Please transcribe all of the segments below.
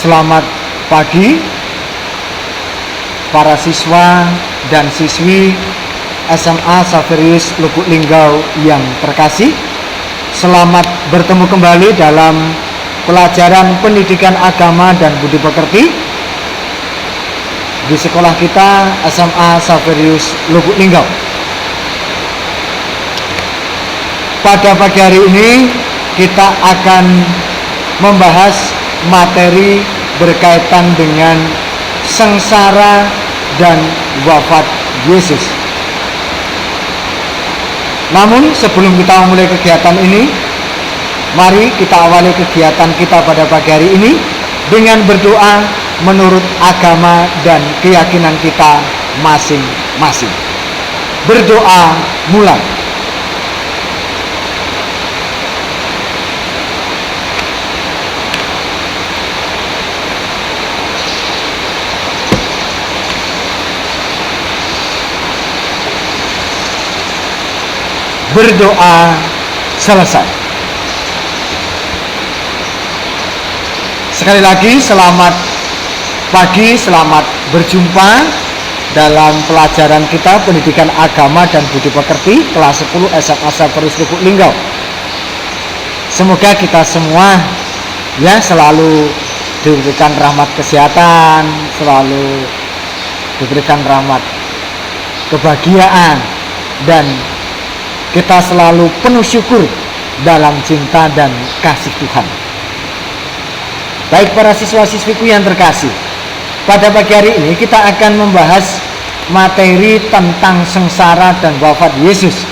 Selamat pagi para siswa dan siswi SMA Xaverius Lubuk Linggau yang terkasih. Selamat bertemu kembali dalam pelajaran pendidikan agama dan budi pekerti di sekolah kita SMA Xaverius Lubuk Linggau. Pada pagi hari ini kita akan membahas materi berkaitan dengan sengsara dan wafat Yesus. Namun sebelum kita memulai kegiatan ini, mari kita awali kegiatan kita pada pagi hari ini dengan berdoa menurut agama dan keyakinan kita masing-masing. Berdoa mulai. Berdoa selesai. Sekali lagi selamat pagi, selamat berjumpa dalam pelajaran kita pendidikan agama dan budi pekerti kelas 10 SMA Xaverius Lubuk Linggau. Semoga kita semua selalu diberikan rahmat kesehatan, selalu diberikan rahmat kebahagiaan, dan kita selalu penuh syukur dalam cinta dan kasih Tuhan. Baik para siswa-siswiku yang terkasih, pada pagi hari ini kita akan membahas materi tentang sengsara dan wafat Yesus.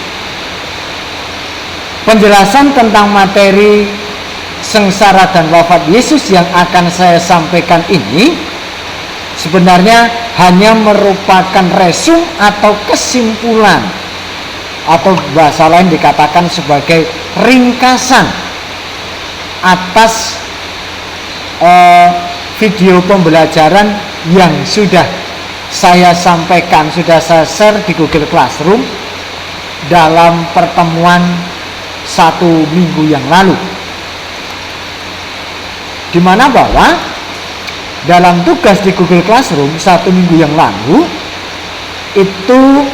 Penjelasan tentang materi sengsara dan wafat Yesus yang akan saya sampaikan ini sebenarnya hanya merupakan resum atau kesimpulan, atau bahasa lain dikatakan sebagai ringkasan atas video pembelajaran yang sudah saya sampaikan, sudah saya share di Google Classroom dalam pertemuan 1 minggu yang lalu, di mana bahwa dalam tugas di Google Classroom 1 minggu yang lalu itu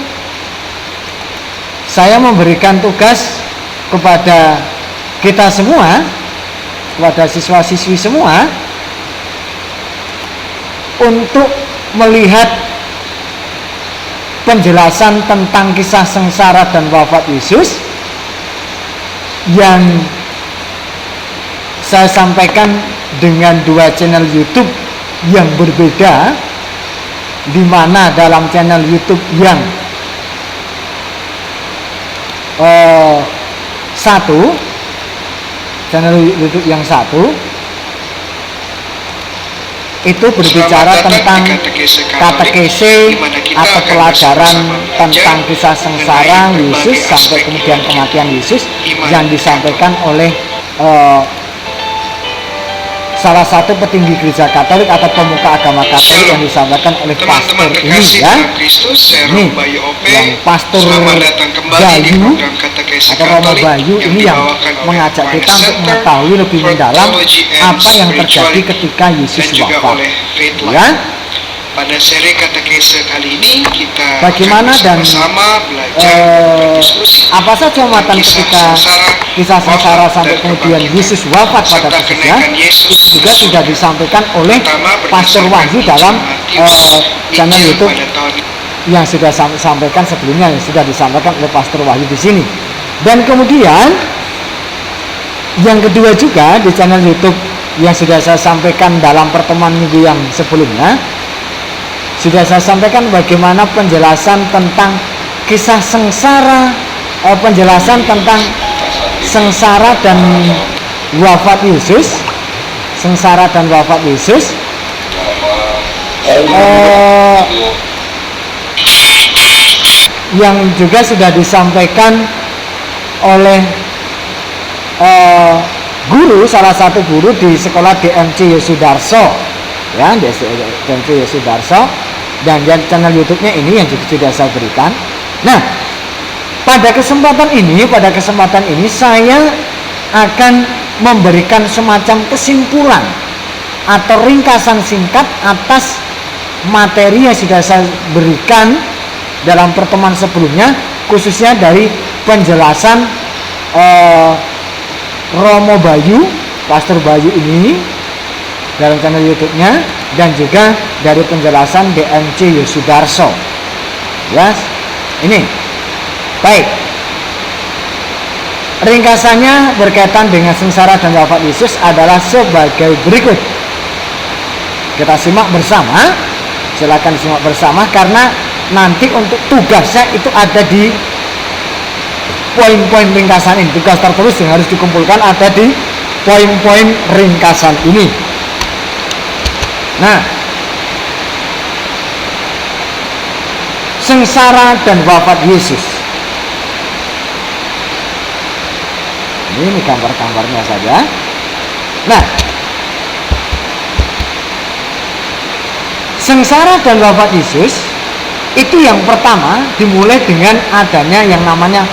saya memberikan tugas kepada kita semua, kepada siswa-siswi semua, untuk melihat penjelasan tentang kisah sengsara dan wafat Yesus yang saya sampaikan dengan 2 channel YouTube yang berbeda, di mana dalam channel YouTube yang channel YouTube yang satu itu berbicara tentang katekese atau pelajaran tentang kisah sengsara Yesus sampai kemudian kematian Yesus yang disampaikan oleh salah satu petinggi gereja Katolik atau pemuka agama Katolik yang disampaikan oleh pastor ini ini yang pastor Bayu atau Romo Bayu ini yang mengajak kita untuk mengetahui lebih mendalam apa yang terjadi ketika Yesus wafat. Pada seri katekese kali ini kita bagaimana dan bersama belajar berdiskusi apa saja muatan ketika kisah sengsara sampai kemudian Yesus wafat pada khususnya, itu juga sudah disampaikan oleh Pastor Wahyu dalam channel YouTube yang sudah sampaikan sebelumnya, yang sudah disampaikan oleh Pastor Wahyu di sini. Dan kemudian yang kedua juga di channel YouTube yang sudah saya sampaikan dalam pertemuan minggu yang sebelumnya, sudah saya sampaikan bagaimana penjelasan tentang kisah sengsara, penjelasan tentang sengsara dan wafat Yesus, sengsara dan wafat Yesus, yang juga sudah disampaikan oleh guru, salah satu guru di sekolah DMC Yosudarso, DMC Yosudarso, dan channel YouTube-nya ini yang juga sudah saya berikan. Nah, pada kesempatan ini saya akan memberikan semacam kesimpulan atau ringkasan singkat atas materi yang sudah saya berikan dalam pertemuan sebelumnya, khususnya dari penjelasan Romo Bayu, Pastor Bayu ini dalam channel YouTube-nya, dan juga dari penjelasan DMC Yosudarso. Ya, ini baik. Ringkasannya berkaitan dengan sengsara dan wafat Yesus adalah sebagai berikut. Kita simak bersama. Silakan simak bersama, karena nanti untuk tugasnya itu ada di poin-poin ringkasan ini. Tugas tertulis yang harus dikumpulkan ada di poin-poin ringkasan ini. Nah, sengsara dan wafat Yesus. Ini gambar-gambarnya saja. Nah, sengsara dan wafat Yesus itu yang pertama dimulai dengan adanya yang namanya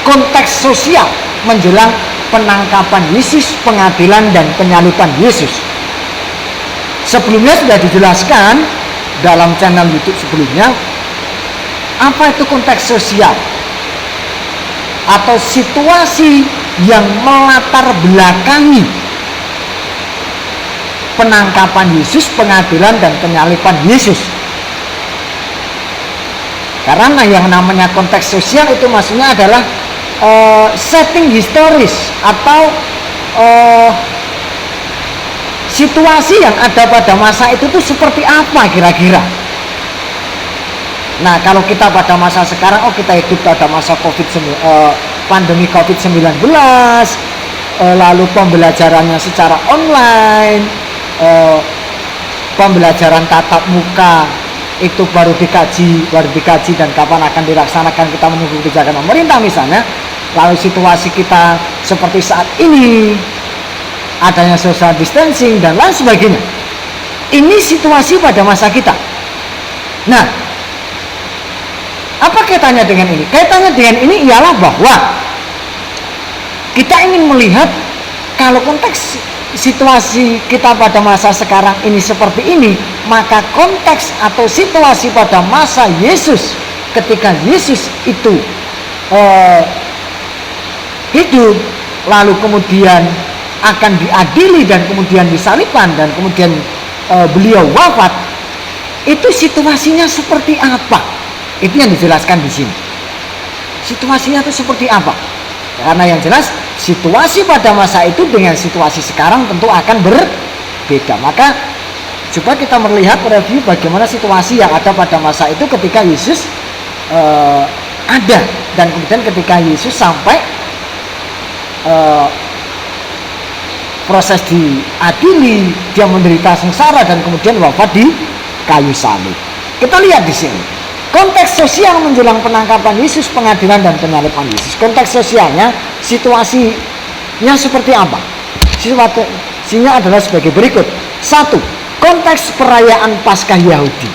konteks sosial menjelang penangkapan Yesus, pengadilan dan penyaliban Yesus. Sebelumnya sudah dijelaskan dalam channel YouTube sebelumnya apa itu konteks sosial atau situasi yang melatar belakangi penangkapan Yesus, pengadilan dan penyaliban Yesus. Karena yang namanya konteks sosial itu maksudnya adalah setting historis atau situasi yang ada pada masa itu tuh seperti apa kira-kira. Nah, kalau kita pada masa sekarang, kita hidup pada masa pandemi COVID-19, lalu pembelajarannya secara online, pembelajaran tatap muka itu baru dikaji dan kapan akan dilaksanakan, kita menunggu kebijakan pemerintah misalnya. Lalu situasi kita seperti saat ini, adanya social distancing dan lain sebagainya. Ini situasi pada masa kita. Nah, apa kaitannya dengan ini? Kaitannya dengan ini ialah bahwa kita ingin melihat kalau konteks situasi kita pada masa sekarang ini seperti ini, maka konteks atau situasi pada masa Yesus ketika Yesus itu hidup, lalu kemudian akan diadili dan kemudian disalibkan dan kemudian beliau wafat, itu situasinya seperti apa? Itu yang dijelaskan di sini. Situasinya itu seperti apa? Karena yang jelas situasi pada masa itu dengan situasi sekarang tentu akan berbeda. Maka coba kita melihat review bagaimana situasi yang ada pada masa itu ketika Yesus ada, dan kemudian ketika Yesus sampai proses diadili, dia menderita sengsara dan kemudian wafat di kayu salib. Kita lihat di sini konteks sosial menjelang penangkapan Yesus, pengadilan dan penyaliban Yesus. Konteks sosialnya, situasinya seperti apa? Situasinya adalah sebagai berikut. 1. Konteks perayaan Paskah Yahudi.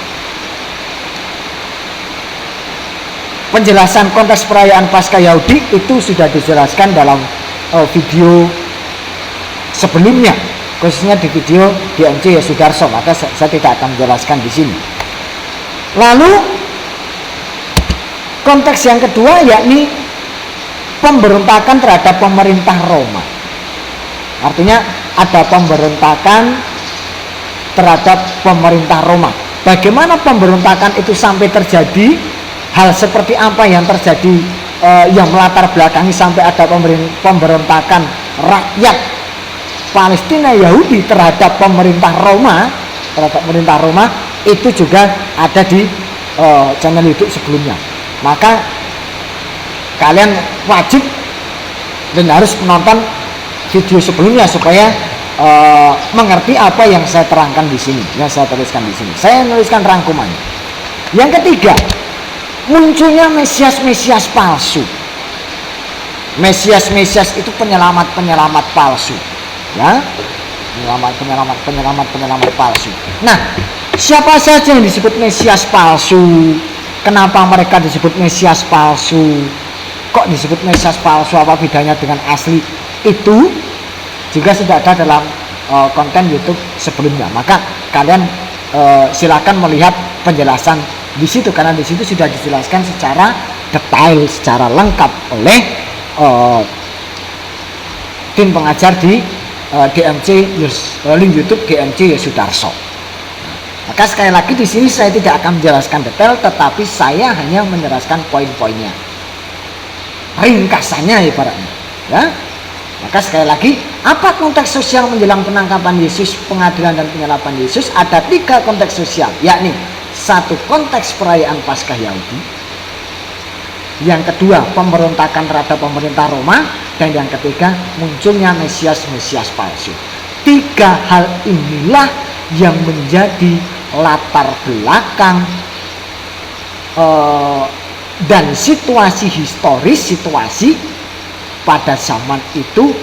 Penjelasan konteks perayaan Paskah Yahudi itu sudah dijelaskan dalam video sebelumnya, khususnya di video DMC Yosudarso, maka saya tidak akan menjelaskan di sini. Lalu konteks yang kedua yakni pemberontakan terhadap pemerintah Roma. Artinya ada pemberontakan terhadap pemerintah Roma. Bagaimana pemberontakan itu sampai terjadi? Hal seperti apa yang terjadi yang melatar belakangi sampai ada pemberontakan rakyat Palestina Yahudi terhadap pemerintah Roma, itu juga ada di channel YouTube sebelumnya. Maka kalian wajib dan harus menonton video sebelumnya supaya mengerti apa yang saya terangkan di sini, yang saya tuliskan di sini. Saya menuliskan rangkumannya. Yang ketiga, munculnya Mesias palsu. Mesias itu penyelamat palsu, ya, penyelamat palsu. Nah, siapa saja yang disebut Mesias palsu? Kenapa mereka disebut Mesias palsu? Kok disebut Mesias palsu? Apa bedanya dengan asli? Itu juga sudah ada dalam konten YouTube sebelumnya. Maka kalian silakan melihat penjelasan di situ, karena di situ sudah dijelaskan secara detail, secara lengkap oleh tim pengajar di DMC link YouTube DMC Yosudarso. Maka sekali lagi di sini saya tidak akan menjelaskan detail, tetapi saya hanya menjelaskan poin-poinnya, ringkasannya ibaratnya, ya. Maka sekali lagi, apa konteks sosial menjelang penangkapan Yesus, pengadilan dan penyaliban Yesus? Ada 3 konteks sosial, yakni 1 konteks perayaan Paskah Yahudi, yang kedua pemberontakan terhadap pemerintah Roma, dan yang ketiga munculnya Mesias palsu. 3 hal inilah yang menjadi latar belakang dan situasi historis, situasi pada zaman itu,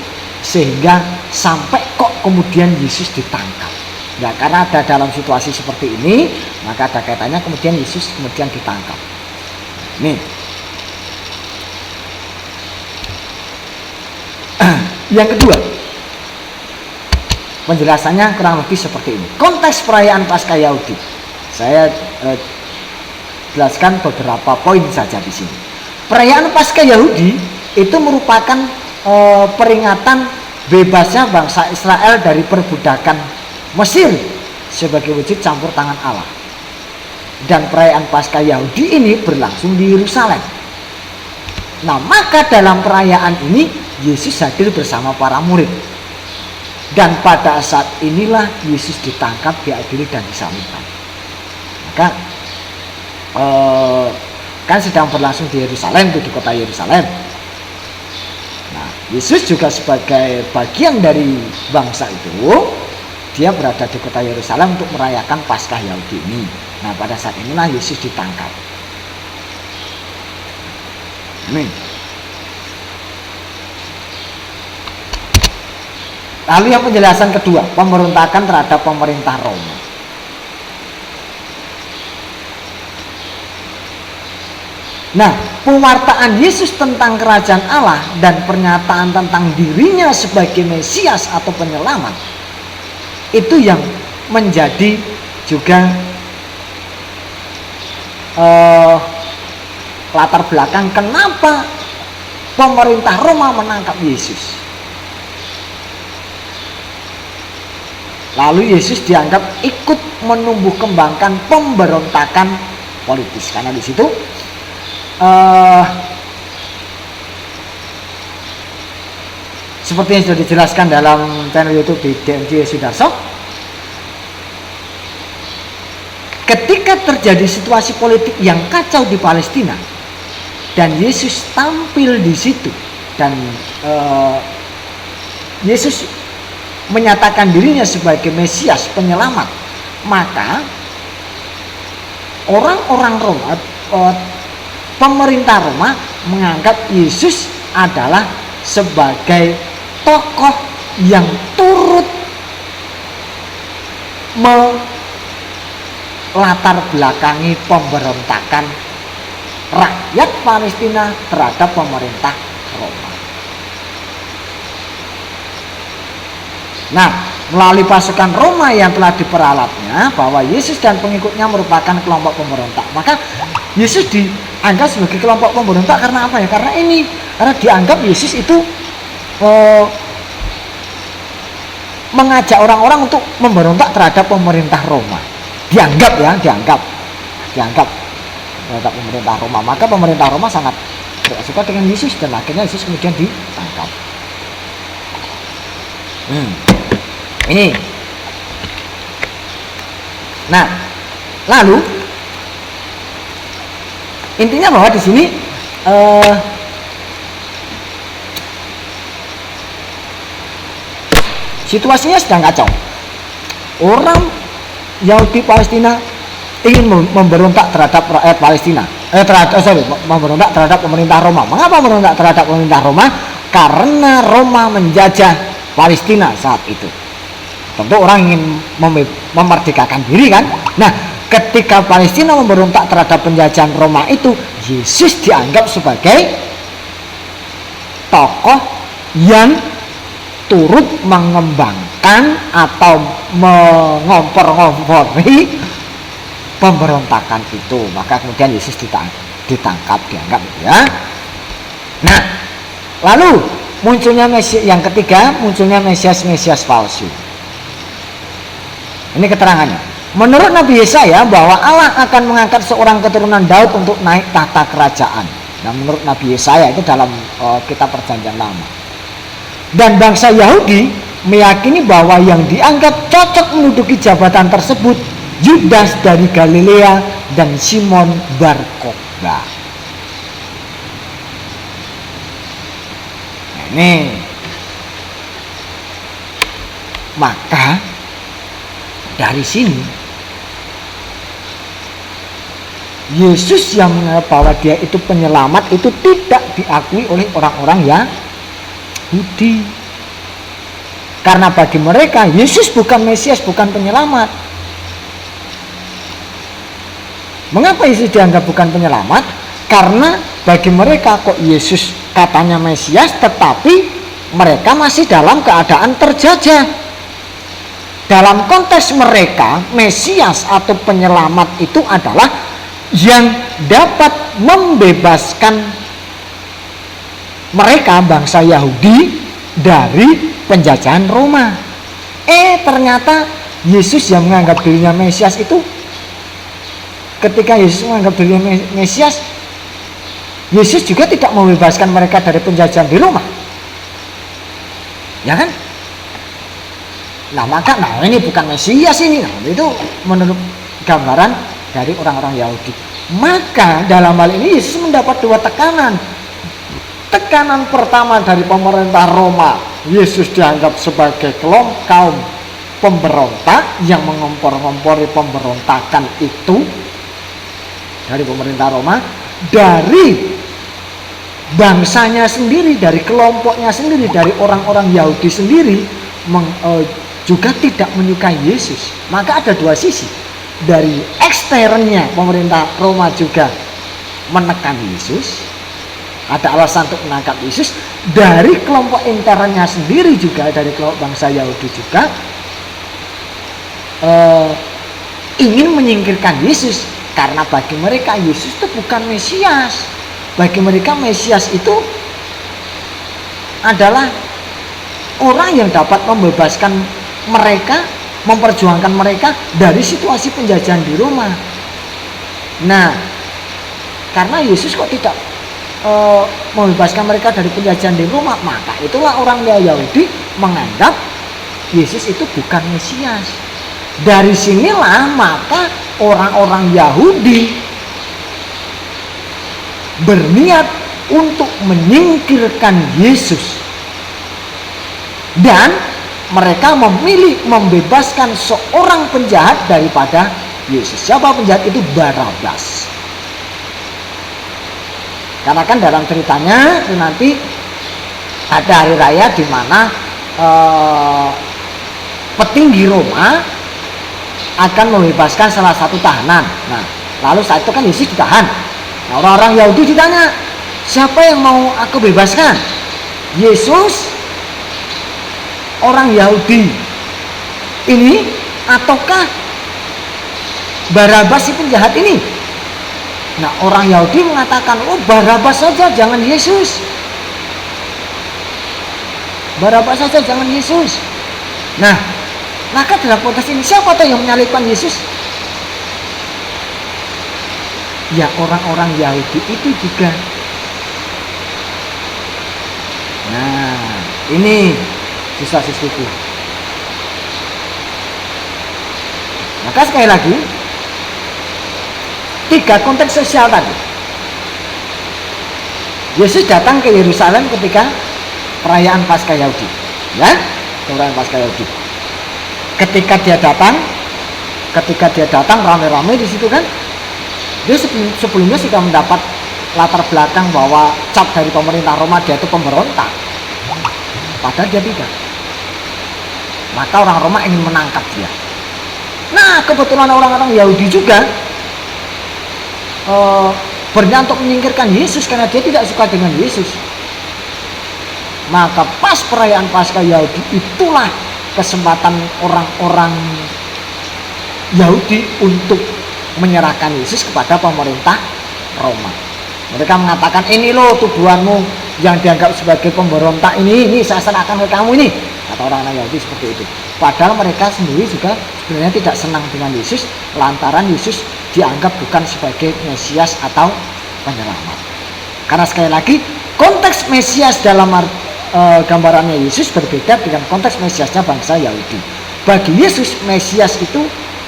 sehingga sampai kok kemudian Yesus ditangkap. Ya, karena ada dalam situasi seperti ini, maka ada kaitannya kemudian Yesus kemudian ditangkap. Nih, yang kedua, penjelasannya kurang lebih seperti ini. Konteks perayaan Paskah Yahudi, saya jelaskan beberapa poin saja di sini. Perayaan Paskah Yahudi itu merupakan peringatan bebasnya bangsa Israel dari perbudakan Mesir sebagai wujud campur tangan Allah. Dan perayaan Paskah Yahudi ini berlangsung di Yerusalem. Nah, maka dalam perayaan ini Yesus hadir bersama para murid. Dan pada saat inilah Yesus ditangkap, diadili dan disalibkan. Maka kan sedang berlangsung di Yerusalem, di kota Yerusalem. Nah, Yesus juga sebagai bagian dari bangsa itu, dia berada di kota Yerusalem untuk merayakan Paskah Yahudi ini. Nah, pada saat inilah Yesus ditangkap. Amin. Lalu yang penjelasan kedua, pemberontakan terhadap pemerintah Roma. Nah, pewartaan Yesus tentang kerajaan Allah dan pernyataan tentang dirinya sebagai Mesias atau penyelamat, itu yang menjadi juga latar belakang kenapa pemerintah Roma menangkap Yesus. Lalu Yesus dianggap ikut menumbuh kembangkan pemberontakan politis, karena di situ seperti yang sudah dijelaskan dalam channel YouTube di DMC Yosudarso, ketika terjadi situasi politik yang kacau di Palestina dan Yesus tampil di situ, dan Yesus menyatakan dirinya sebagai Mesias, penyelamat, maka orang-orang Roma, pemerintah Roma menganggap Yesus adalah sebagai tokoh yang turut melatar belakangi pemberontakan rakyat Palestina terhadap pemerintah Roma. Nah, melalui pasukan Roma yang telah diperalatnya bahwa Yesus dan pengikutnya merupakan kelompok pemberontak, maka Yesus dianggap sebagai kelompok pemberontak karena apa ya? Karena dianggap Yesus itu mengajak orang-orang untuk memberontak terhadap pemerintah Roma. Dianggap terhadap pemerintah Roma. Maka pemerintah Roma sangat tidak suka dengan Yesus, dan akhirnya Yesus kemudian ditangkap. Ini. Nah, lalu intinya bahwa di sini situasinya sedang kacau. Orang Yahudi Palestina ingin memberontak terhadap rakyat Palestina. Memberontak terhadap pemerintah Roma. Mengapa memberontak terhadap pemerintah Roma? Karena Roma menjajah Palestina saat itu. Tentu orang ingin memerdekakan diri kan. Nah, ketika Palestina memberontak terhadap penjajahan Roma itu, Yesus dianggap sebagai tokoh yang turut mengembangkan atau mengompor-ngompori pemberontakan itu. Maka kemudian Yesus ditangkap, dianggap ya. Nah, lalu munculnya Mesias yang ketiga, munculnya Mesias palsu. Ini keterangannya. Menurut Nabi Yesaya bahwa Allah akan mengangkat seorang keturunan Daud untuk naik tahta kerajaan. Nah, menurut Nabi Yesaya itu dalam kitab Perjanjian Lama. Dan bangsa Yahudi meyakini bahwa yang dianggap cocok menduduki jabatan tersebut Yudas dari Galilea dan Simon Bar Kokhba. Nah, ini maka dari sini Yesus yang menganggap bahwa dia itu penyelamat itu tidak diakui oleh orang-orang Yahudi. Karena bagi mereka Yesus bukan Mesias, bukan penyelamat. Mengapa Yesus dianggap bukan penyelamat? Karena bagi mereka kok Yesus katanya Mesias, tetapi mereka masih dalam keadaan terjajah. Dalam konteks mereka, Mesias atau penyelamat itu adalah yang dapat membebaskan mereka, bangsa Yahudi, dari penjajahan Roma. Ternyata Yesus yang menganggap dirinya Mesias itu, ketika Yesus menganggap dirinya Mesias, Yesus juga tidak membebaskan mereka dari penjajahan di Roma, ya kan? Nah ini bukan Mesias ini. Nah, itu menurut gambaran dari orang-orang Yahudi. Maka dalam hal ini Yesus mendapat dua tekanan. Tekanan pertama dari pemerintah Roma, Yesus dianggap sebagai kaum pemberontak yang mengompor-ngompori pemberontakan itu dari pemerintah Roma. Dari bangsanya sendiri, dari kelompoknya sendiri, dari orang-orang Yahudi sendiri juga tidak menyukai Yesus. Maka ada dua sisi. Dari eksternnya pemerintah Roma juga menekan Yesus, ada alasan untuk menangkap Yesus. Dari kelompok internalnya sendiri juga, dari kelompok bangsa Yahudi juga ingin menyingkirkan Yesus. Karena bagi mereka Yesus itu bukan Mesias. Bagi mereka Mesias itu adalah orang yang dapat membebaskan mereka, memperjuangkan mereka dari situasi penjajahan di Roma. Nah, karena Yesus kok tidak membebaskan mereka dari penjajahan di Roma, maka itulah orang Yahudi menganggap Yesus itu bukan Mesias. Dari sinilah maka orang-orang Yahudi berniat untuk menyingkirkan Yesus, dan mereka memilih membebaskan seorang penjahat daripada Yesus. Siapa penjahat itu? Barabas. Karena kan dalam ceritanya itu nanti ada hari raya di mana petinggi Roma akan membebaskan salah satu tahanan. Nah, lalu saat itu kan Yesus ditahan. Nah, orang-orang Yahudi ditanya, siapa yang mau aku bebaskan? Yesus, orang Yahudi ini, ataukah Barabas si penjahat ini? Nah, orang Yahudi mengatakan, oh Barabas saja, jangan Yesus. Barabas saja, jangan Yesus. Nah, maka dalam konteks ini siapa tahu yang menyalibkan Yesus? Ya orang-orang Yahudi itu juga. Nah, ini siswa-siswiku. Maka sekali lagi, tiga konteks sosial tadi. Yesus datang ke Yerusalem ketika perayaan Paskah Yahudi, ya, perayaan Paskah Yahudi. Ketika dia datang rame-rame di situ kan, dia sebelumnya sudah mendapat latar belakang bahwa cap dari pemerintah Roma dia itu pemberontak, padahal dia tidak. Maka orang Roma ingin menangkap dia. Nah, kebetulan orang-orang Yahudi juga berniat untuk menyingkirkan Yesus karena dia tidak suka dengan Yesus. Maka pas perayaan Paskah Yahudi itulah kesempatan orang-orang Yahudi untuk menyerahkan Yesus kepada pemerintah Roma. Mereka mengatakan, ini loh tuduhanmu yang dianggap sebagai pemberontak ini saya serahkan ke kamu ini, kata orang-orang Yahudi seperti itu. Padahal mereka sendiri juga sebenarnya tidak senang dengan Yesus lantaran Yesus dianggap bukan sebagai Mesias atau penyelamat. Karena sekali lagi konteks Mesias dalam gambarannya Yesus berbeda dengan konteks Mesiasnya bangsa Yahudi. Bagi Yesus, Mesias itu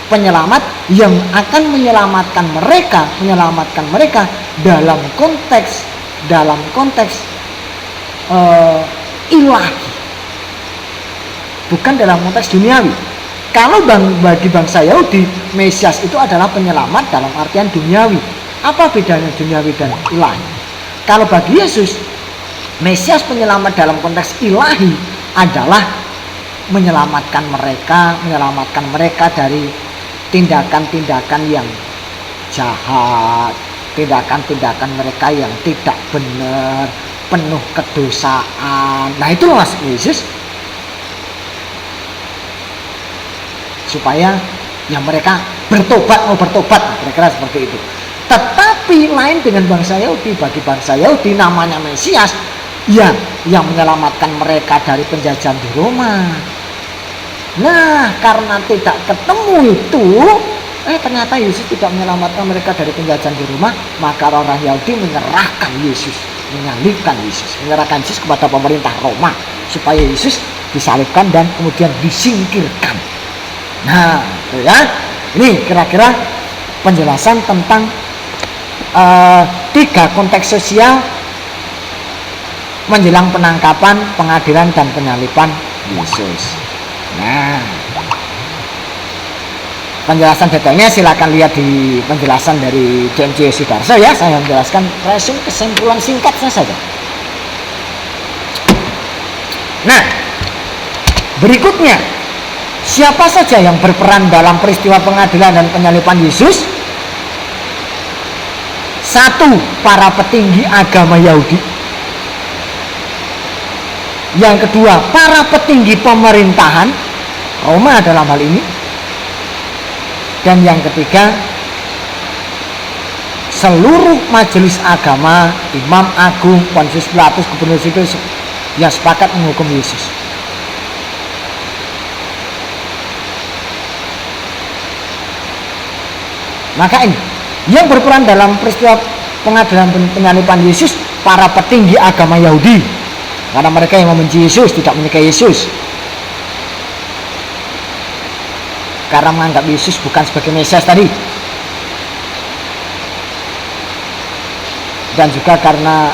penyelamat yang akan menyelamatkan mereka dalam konteks ilahi, bukan dalam konteks duniawi. Kalau bagi bangsa Yahudi, Mesias itu adalah penyelamat dalam artian duniawi. Apa bedanya duniawi dan ilahi? Kalau bagi Yesus, Mesias penyelamat dalam konteks ilahi adalah menyelamatkan mereka dari tindakan-tindakan yang jahat, tindakan-tindakan mereka yang tidak benar, penuh kedosaan. Nah, itu maksud Yesus, supaya yang mereka mau bertobat, kira-kira seperti itu. Tetapi lain dengan bangsa Yahudi. Bagi bangsa Yahudi namanya Mesias yang menyelamatkan mereka dari penjajahan di Roma. Nah, karena tidak ketemu itu, ternyata Yesus tidak menyelamatkan mereka dari penjajahan di Roma, maka orang Yahudi menyerahkan Yesus kepada pemerintah Roma supaya Yesus disalibkan dan kemudian disingkirkan. Nah, ya, ini kira-kira penjelasan tentang 3 konteks sosial menjelang penangkapan, pengadilan, dan penyaliban Yesus. Nah, penjelasan detailnya silakan lihat di penjelasan dari DMC Sudarso ya. Saya menjelaskan resume kesimpulan singkatnya saja. Nah, berikutnya, siapa saja yang berperan dalam peristiwa pengadilan dan penyaliban Yesus? 1. Para petinggi agama Yahudi. Yang kedua, para petinggi pemerintahan Roma dalam hal ini. Dan yang ketiga, seluruh majelis agama, imam agung, Pontius Pilatus, gubernur sipil yang sepakat menghukum Yesus. Maka ini yang berperan dalam peristiwa pengadilan penyaliban Yesus, para petinggi agama Yahudi, karena mereka yang membenci Yesus, tidak menyukai Yesus, karena menganggap Yesus bukan sebagai Mesias tadi, dan juga karena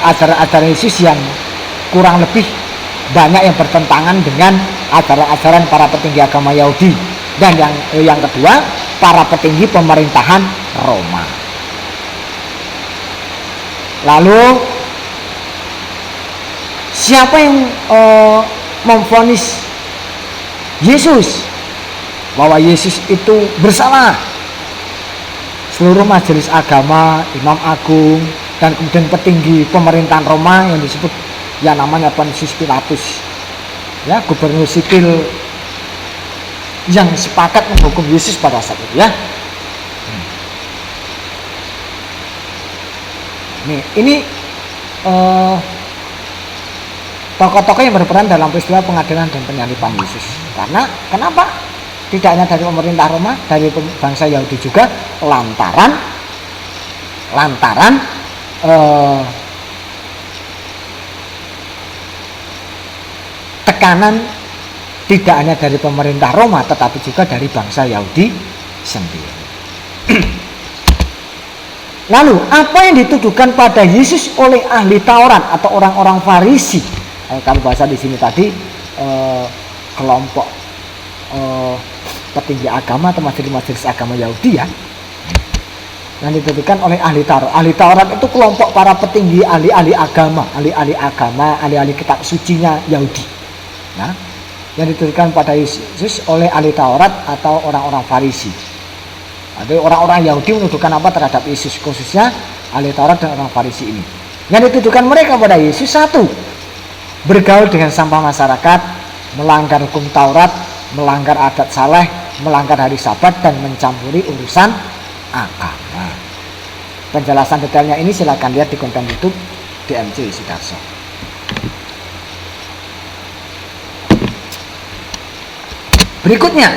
ajaran-ajaran Yesus yang kurang lebih banyak yang bertentangan dengan ajaran-ajaran para petinggi agama Yahudi. Dan yang kedua, para petinggi pemerintahan Roma. Lalu siapa yang memvonis Yesus bahwa Yesus itu bersalah? Seluruh majelis agama, imam agung, dan kemudian petinggi pemerintahan Roma yang disebut yang namanya Pontius Pilatus, ya, gubernur sipil yang sepakat menghukum Yesus pada saat itu, ya. Ini tokoh-tokoh yang berperan dalam peristiwa pengadilan dan penyaliban Yesus. Karena kenapa? Tidak hanya dari pemerintah Roma, dari bangsa Yahudi juga, lantaran tekanan tidak hanya dari pemerintah Roma, tetapi juga dari bangsa Yahudi sendiri. Lalu, apa yang dituduhkan pada Yesus oleh ahli Taurat atau orang-orang Farisi? Kalau bahasa di sini tadi kelompok petinggi agama atau majelis agama Yahudi, ya, yang dituduhkan oleh ahli Taurat. Ahli Taurat itu kelompok para petinggi ahli-ahli agama, ahli-ahli kitab sucinya Yahudi. Nah, yang dituduhkan pada Yesus oleh ahli Taurat atau orang-orang Farisi. Ada orang-orang Yahudi menuduhkan apa terhadap Yesus, khususnya ahli Taurat dan orang Farisi ini. Yang dituduhkan mereka pada Yesus, 1, bergaul dengan sampah masyarakat, melanggar hukum Taurat, melanggar adat saleh, melanggar hari Sabat, dan mencampuri urusan agama. Penjelasan detailnya ini silakan lihat di konten YouTube DMC Sudarso. Berikutnya,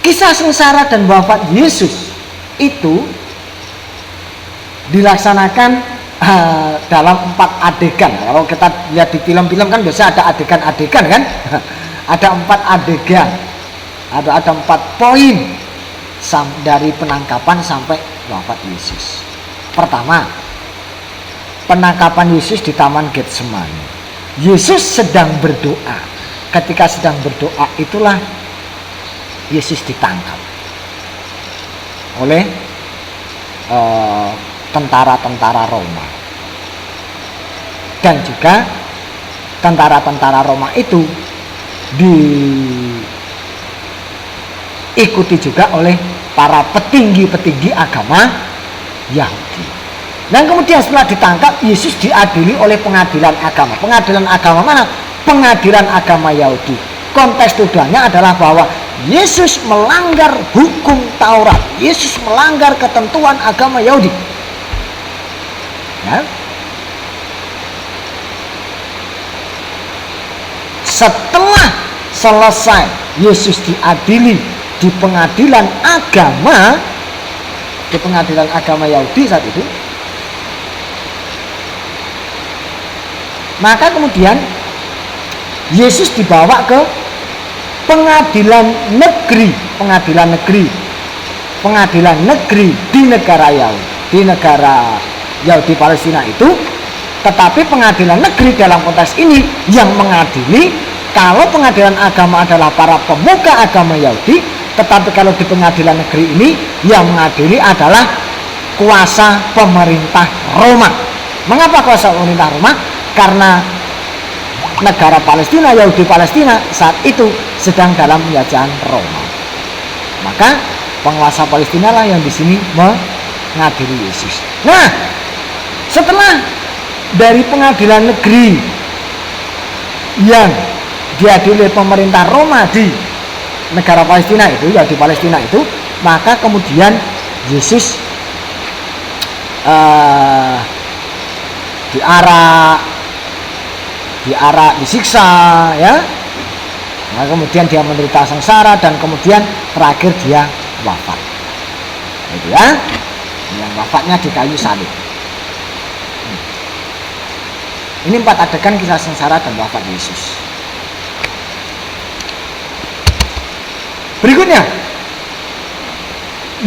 kisah sengsara dan wafat Yesus itu dilaksanakan dalam 4 adegan. Kalau kita lihat di film-film kan biasa ada adegan-adegan kan. Ada 4 adegan, ada 4 poin dari penangkapan sampai wafat Yesus. Pertama, penangkapan Yesus di Taman Getsemani. Yesus sedang berdoa. Ketika sedang berdoa itulah Yesus ditangkap oleh tentara-tentara Roma. Dan juga tentara-tentara Roma itu diikuti juga oleh para petinggi-petinggi agama Yahudi. Dan kemudian setelah ditangkap, Yesus diadili oleh pengadilan agama. Pengadilan agama mana? Pengadilan agama Yahudi. Konteks tuduhannya adalah bahwa Yesus melanggar hukum Taurat. Yesus melanggar ketentuan agama Yahudi. Ya. Setelah selesai Yesus diadili di pengadilan agama, Yahudi saat itu, maka kemudian Yesus dibawa ke pengadilan negeri di negara Yahudi Palestina itu. Tetapi pengadilan negeri dalam konteks ini yang mengadili, kalau pengadilan agama adalah para pemuka agama Yahudi, tetapi kalau di pengadilan negeri ini yang mengadili adalah kuasa pemerintah Roma. Mengapa kuasa pemerintah Roma? Karena negara Palestina, Yahudi Palestina saat itu sedang dalam penjajahan Roma. Maka penguasa Palestina lah yang di sini mengadili Yesus. Nah, setelah dari pengadilan negeri yang diadili pemerintah Roma di negara Palestina itu, Yahudi Palestina itu, maka kemudian Yesus diarak, disiksa, ya. Nah, kemudian dia menderita sengsara dan kemudian terakhir dia wafat. Itu ya. Yang wafatnya di kayu salib. Ini 4 adegan kisah sengsara dan wafat Yesus. Berikutnya,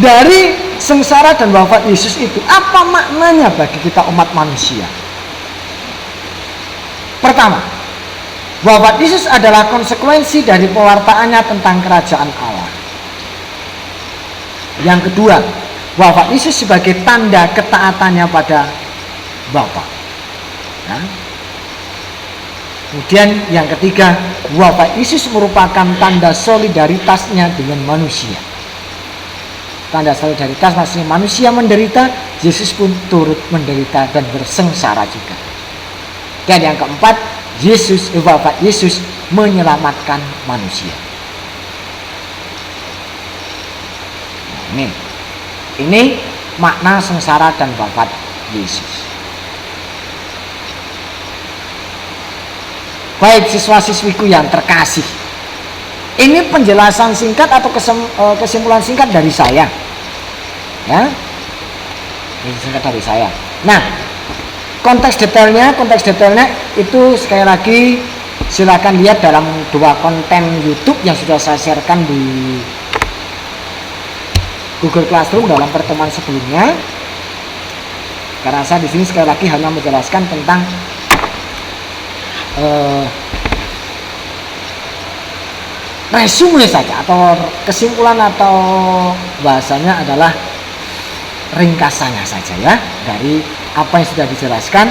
dari sengsara dan wafat Yesus itu, apa maknanya bagi kita umat manusia? Pertama, wafat Yesus adalah konsekuensi dari pewartaannya tentang kerajaan Allah. Yang kedua, wafat Yesus sebagai tanda ketaatannya pada Bapa. Ya. Kemudian yang ketiga, wafat Yesus merupakan tanda solidaritasnya dengan manusia. Tanda solidaritas maksudnya manusia menderita, Yesus pun turut menderita dan bersengsara juga. Dan yang keempat, wafat Yesus menyelamatkan manusia. Nah, ini makna sengsara dan wafat Yesus. Baik siswa-siswiku yang terkasih, ini penjelasan singkat atau kesimpulan singkat dari saya, ya. Ini singkat dari saya. Nah, konteks detailnya itu sekali lagi silakan lihat dalam 2 konten YouTube yang sudah saya sharekan di Google Classroom dalam pertemuan sebelumnya. Karena saya di sini sekali lagi hanya menjelaskan tentang resume saja, atau kesimpulan, atau bahasanya adalah ringkasannya saja ya, dari apa yang sudah dijelaskan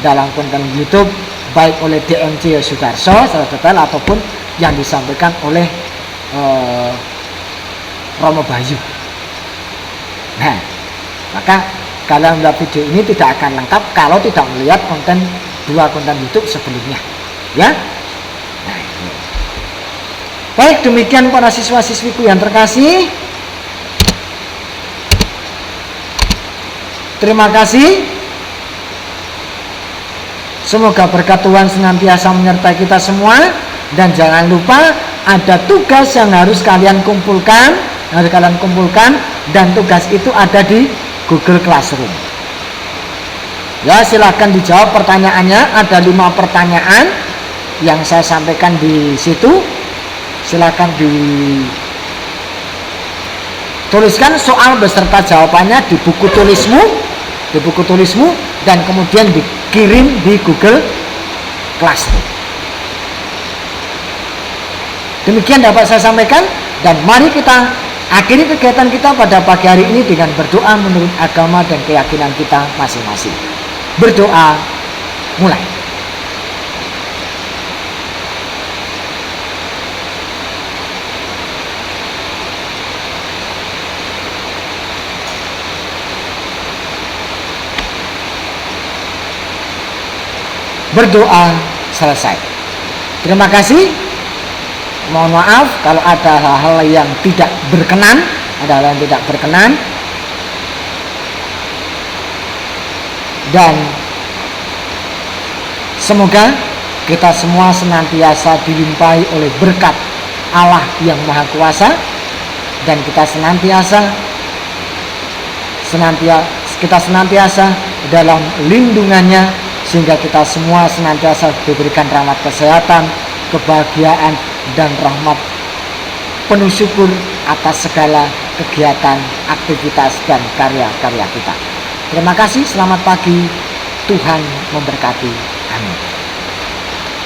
dalam konten YouTube baik oleh DMC Sudarso secara detail ataupun yang disampaikan oleh Romo Bayu. Nah, maka kalian melihat video ini tidak akan lengkap kalau tidak melihat konten 2 konten YouTube sebelumnya, ya. Nah, itu. Baik, demikian para siswa-siswiku yang terkasih. Terima kasih. Semoga berkat Tuhan senantiasa menyertai kita semua. Dan jangan lupa ada tugas yang harus kalian kumpulkan. Dan tugas itu ada di Google Classroom. Ya, silahkan dijawab pertanyaannya. Ada 5 pertanyaan yang saya sampaikan di situ. Silahkan dituliskan soal beserta jawabannya di buku tulismu, dan kemudian dikirim di Google Classroom. Demikian dapat saya sampaikan, dan mari kita akhiri kegiatan kita pada pagi hari ini dengan berdoa menurut agama dan keyakinan kita masing-masing. Berdoa mulai. Berdoa selesai. Terima kasih. Mohon maaf kalau ada hal-hal yang tidak berkenan, dan semoga kita semua senantiasa dilimpahi oleh berkat Allah yang Maha Kuasa, dan kita senantiasa dalam lindungannya, sehingga kita semua senantiasa diberikan rahmat kesehatan, kebahagiaan, dan rahmat penuh syukur atas segala kegiatan, aktivitas, dan karya-karya kita. Terima kasih, selamat pagi, Tuhan memberkati. Amin.